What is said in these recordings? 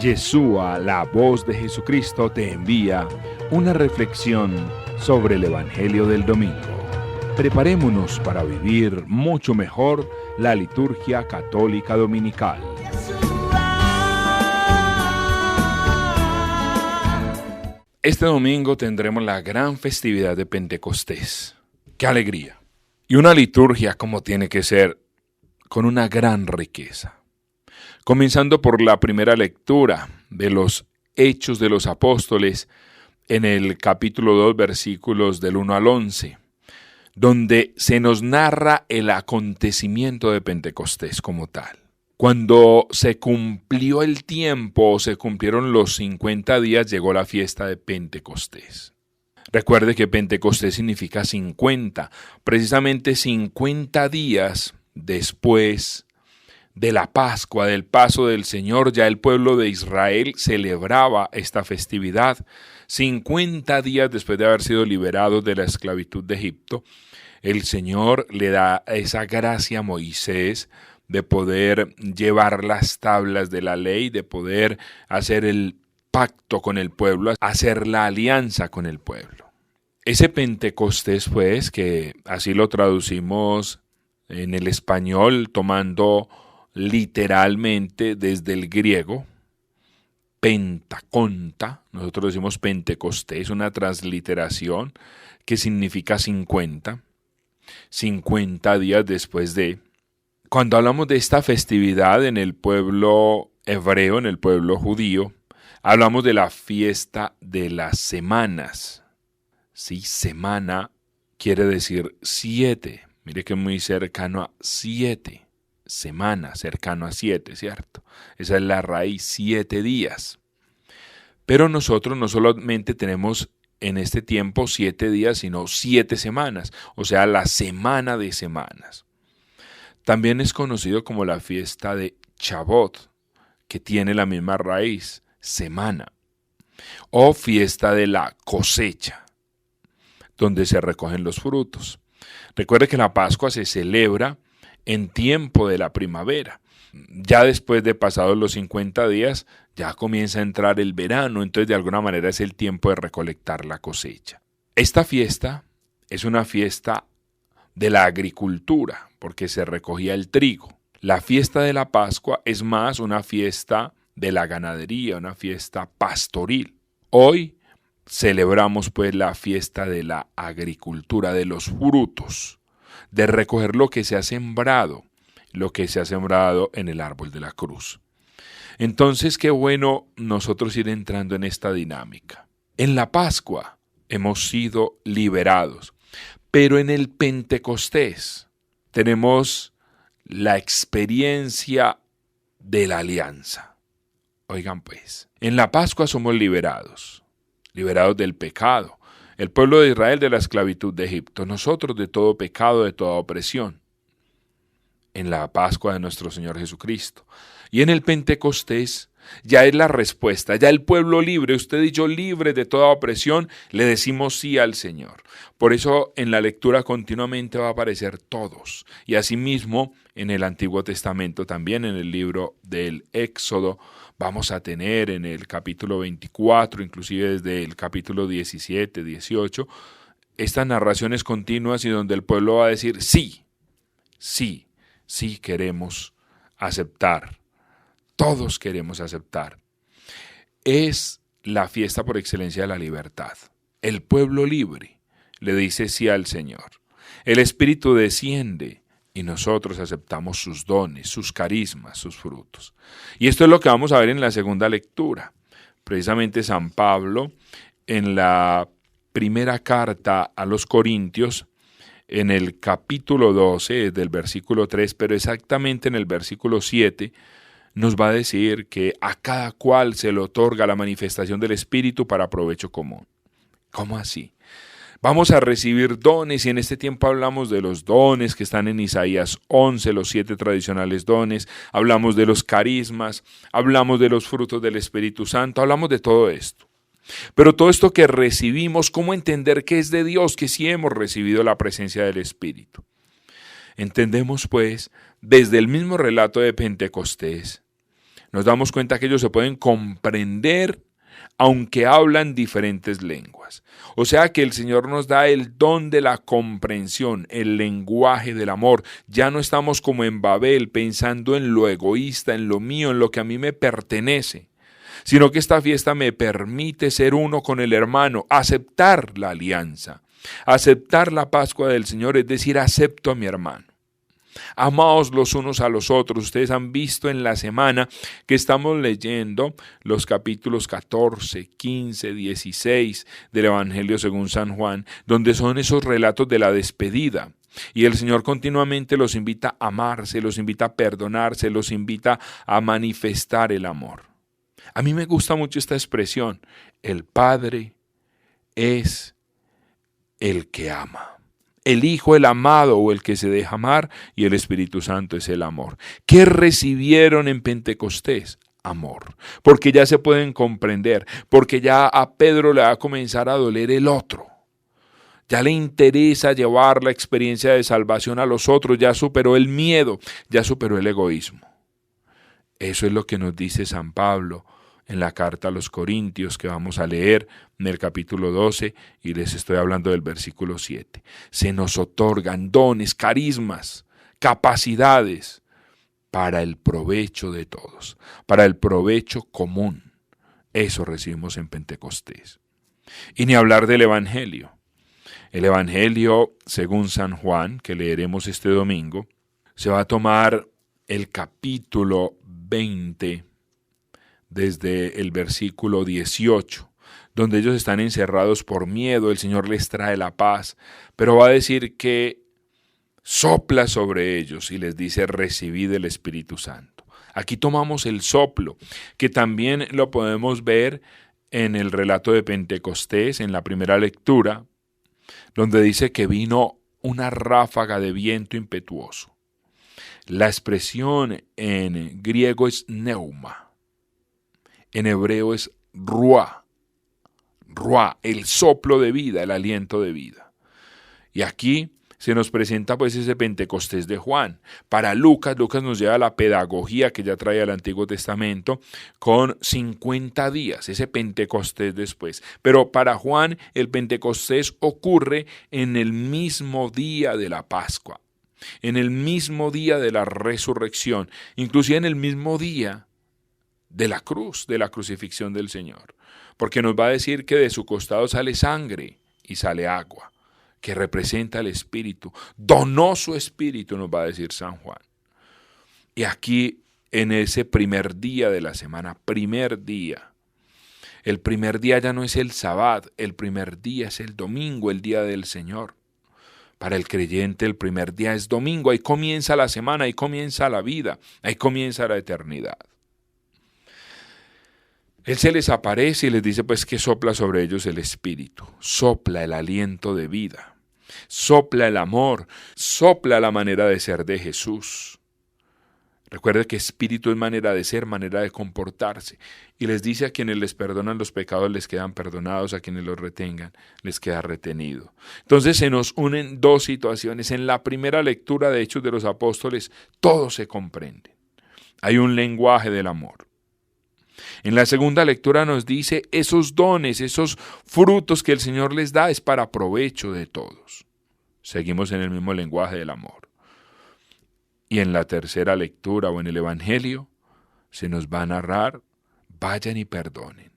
Yeshua, la voz de Jesucristo, te envía una reflexión sobre el Evangelio del Domingo. Preparémonos para vivir mucho mejor la liturgia católica dominical. Este domingo tendremos la gran festividad de Pentecostés. ¡Qué alegría! Y una liturgia como tiene que ser, con una gran riqueza. Comenzando por la primera lectura de los Hechos de los Apóstoles en el capítulo 2, versículos del 1 al 11, donde se nos narra el acontecimiento de Pentecostés como tal. Cuando se cumplió el tiempo, se cumplieron los 50 días, llegó la fiesta de Pentecostés. Recuerde que Pentecostés significa 50, precisamente 50 días después de la Pascua, del paso del Señor. Ya el pueblo de Israel celebraba esta festividad 50 días después de haber sido liberados de la esclavitud de Egipto. El Señor le da esa gracia a Moisés de poder llevar las tablas de la ley, de poder hacer el pacto con el pueblo, hacer la alianza con el pueblo. Ese Pentecostés, pues, que así lo traducimos en el español, tomando literalmente desde el griego, pentaconta, nosotros decimos Pentecostés, una transliteración que significa 50 días después de. Cuando hablamos de esta festividad en el pueblo hebreo, en el pueblo judío, hablamos de la fiesta de las semanas. Sí, semana quiere decir 7, mire que es muy cercano a 7. Semana, cercano a 7, ¿cierto? Esa es la raíz, 7 días. Pero nosotros no solamente tenemos en este tiempo 7 días, sino 7 semanas, o sea, la semana de semanas. También es conocido como la fiesta de Chabot, que tiene la misma raíz, semana, o fiesta de la cosecha, donde se recogen los frutos. Recuerde que la Pascua se celebra en tiempo de la primavera. Ya después de pasados los 50 días, ya comienza a entrar el verano, entonces de alguna manera es el tiempo de recolectar la cosecha. Esta fiesta es una fiesta de la agricultura, porque se recogía el trigo. La fiesta de la Pascua es más una fiesta de la ganadería, una fiesta pastoril. Hoy celebramos pues la fiesta de la agricultura, de los frutos, de recoger lo que se ha sembrado en el árbol de la cruz. Entonces, qué bueno nosotros ir entrando en esta dinámica. En la Pascua hemos sido liberados, pero en el Pentecostés tenemos la experiencia de la alianza. Oigan pues, en la Pascua somos liberados del pecado. El pueblo de Israel de la esclavitud de Egipto, nosotros de todo pecado, de toda opresión, en la Pascua de nuestro Señor Jesucristo. Y en el Pentecostés ya es la respuesta, ya el pueblo libre, usted y yo libres de toda opresión, le decimos sí al Señor. Por eso en la lectura continuamente va a aparecer todos. Y asimismo en el Antiguo Testamento, también en el libro del Éxodo, vamos a tener en el capítulo 24, inclusive desde el capítulo 17, 18, estas narraciones continuas y donde el pueblo va a decir sí queremos aceptar. Todos queremos aceptar. Es la fiesta por excelencia de la libertad. El pueblo libre le dice sí al Señor. El Espíritu desciende y nosotros aceptamos sus dones, sus carismas, sus frutos. Y esto es lo que vamos a ver en la segunda lectura. Precisamente San Pablo, en la primera carta a los Corintios, en el capítulo 12, del versículo 3, pero exactamente en el versículo 7, nos va a decir que a cada cual se le otorga la manifestación del Espíritu para provecho común. ¿Cómo así? Vamos a recibir dones y en este tiempo hablamos de los dones que están en Isaías 11, los 7 tradicionales dones, hablamos de los carismas, hablamos de los frutos del Espíritu Santo, hablamos de todo esto. Pero todo esto que recibimos, ¿cómo entender que es de Dios, que sí hemos recibido la presencia del Espíritu? Entendemos pues, desde el mismo relato de Pentecostés, Nos damos cuenta que ellos se pueden comprender aunque hablan diferentes lenguas. O sea que el Señor nos da el don de la comprensión, el lenguaje del amor. Ya no estamos como en Babel pensando en lo egoísta, en lo mío, en lo que a mí me pertenece, sino que esta fiesta me permite ser uno con el hermano, aceptar la alianza, aceptar la Pascua del Señor, es decir, acepto a mi hermano. Amaos los unos a los otros. Ustedes han visto en la semana que estamos leyendo los capítulos 14, 15, 16 del Evangelio según San Juan, donde son esos relatos de la despedida. Y el Señor continuamente los invita a amarse, los invita a perdonarse, los invita a manifestar el amor. A mí me gusta mucho esta expresión: el Padre es el que ama. El Hijo, el amado o el que se deja amar, y el Espíritu Santo es el amor. ¿Qué recibieron en Pentecostés? Amor. Porque ya se pueden comprender, porque ya a Pedro le va a comenzar a doler el otro. Ya le interesa llevar la experiencia de salvación a los otros, ya superó el miedo, ya superó el egoísmo. Eso es lo que nos dice San Pablo en la carta a los Corintios, que vamos a leer en el capítulo 12, y les estoy hablando del versículo 7. Se nos otorgan dones, carismas, capacidades para el provecho de todos, para el provecho común. Eso recibimos en Pentecostés. Y ni hablar del Evangelio. El Evangelio, según San Juan, que leeremos este domingo, se va a tomar el capítulo 20, desde el versículo 18, donde ellos están encerrados por miedo. El Señor les trae la paz, pero va a decir que sopla sobre ellos y les dice: recibid el Espíritu Santo. Aquí tomamos el soplo, que también lo podemos ver en el relato de Pentecostés, en la primera lectura, donde dice que vino una ráfaga de viento impetuoso. La expresión en griego es neuma. En hebreo es ruá, el soplo de vida, el aliento de vida. Y aquí se nos presenta pues ese Pentecostés de Juan. Para Lucas nos lleva la pedagogía que ya trae el Antiguo Testamento con 50 días, ese Pentecostés después. Pero para Juan el Pentecostés ocurre en el mismo día de la Pascua, en el mismo día de la resurrección, inclusive en el mismo día de la cruz, de la crucifixión del Señor, porque nos va a decir que de su costado sale sangre y sale agua, que representa el Espíritu. Donó su Espíritu, nos va a decir San Juan. Y aquí, en ese primer día de la semana, el primer día ya no es el Sabbat, el primer día es el domingo, el día del Señor. Para el creyente el primer día es domingo, ahí comienza la semana, ahí comienza la vida, ahí comienza la eternidad. Él se les aparece y les dice pues que sopla sobre ellos el Espíritu, sopla el aliento de vida, sopla el amor, sopla la manera de ser de Jesús. Recuerde que Espíritu es manera de ser, manera de comportarse. Y les dice: a quienes les perdonan los pecados les quedan perdonados, a quienes los retengan les queda retenido. Entonces se nos unen dos situaciones. En la primera lectura de Hechos de los Apóstoles todo se comprende. Hay un lenguaje del amor. En la segunda lectura nos dice esos dones, esos frutos que el Señor les da es para provecho de todos. Seguimos en el mismo lenguaje del amor. Y en la tercera lectura o en el Evangelio se nos va a narrar: vayan y perdonen.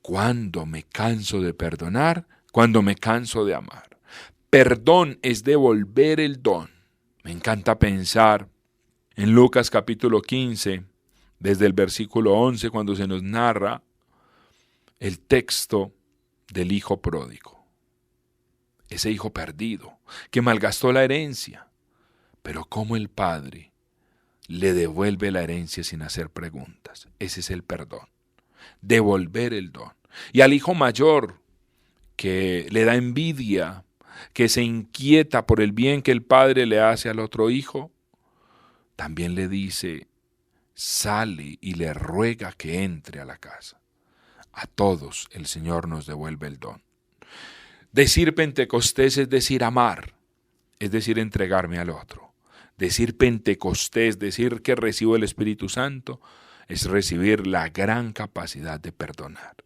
Cuando me canso de perdonar, cuando me canso de amar. Perdón es devolver el don. Me encanta pensar en Lucas capítulo 15, desde el versículo 11, cuando se nos narra el texto del hijo pródigo. Ese hijo perdido, que malgastó la herencia, pero cómo el padre le devuelve la herencia sin hacer preguntas. Ese es el perdón, devolver el don. Y al hijo mayor, que le da envidia, que se inquieta por el bien que el padre le hace al otro hijo, también le dice: sale y le ruega que entre a la casa. A todos el Señor nos devuelve el don. Decir Pentecostés es decir amar, es decir entregarme al otro. Decir Pentecostés, decir que recibo el Espíritu Santo, es recibir la gran capacidad de perdonar.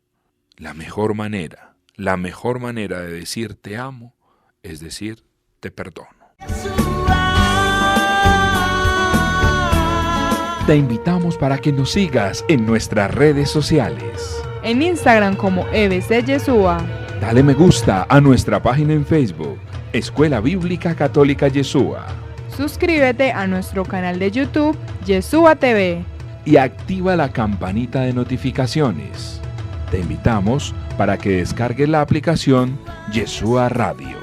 La mejor manera de decir te amo es decir te perdono. Te invitamos para que nos sigas en nuestras redes sociales. En Instagram como EBC Yeshua. Dale me gusta a nuestra página en Facebook, Escuela Bíblica Católica Yeshua. Suscríbete a nuestro canal de YouTube, Yeshua TV. Y activa la campanita de notificaciones. Te invitamos para que descargues la aplicación Yeshua Radio.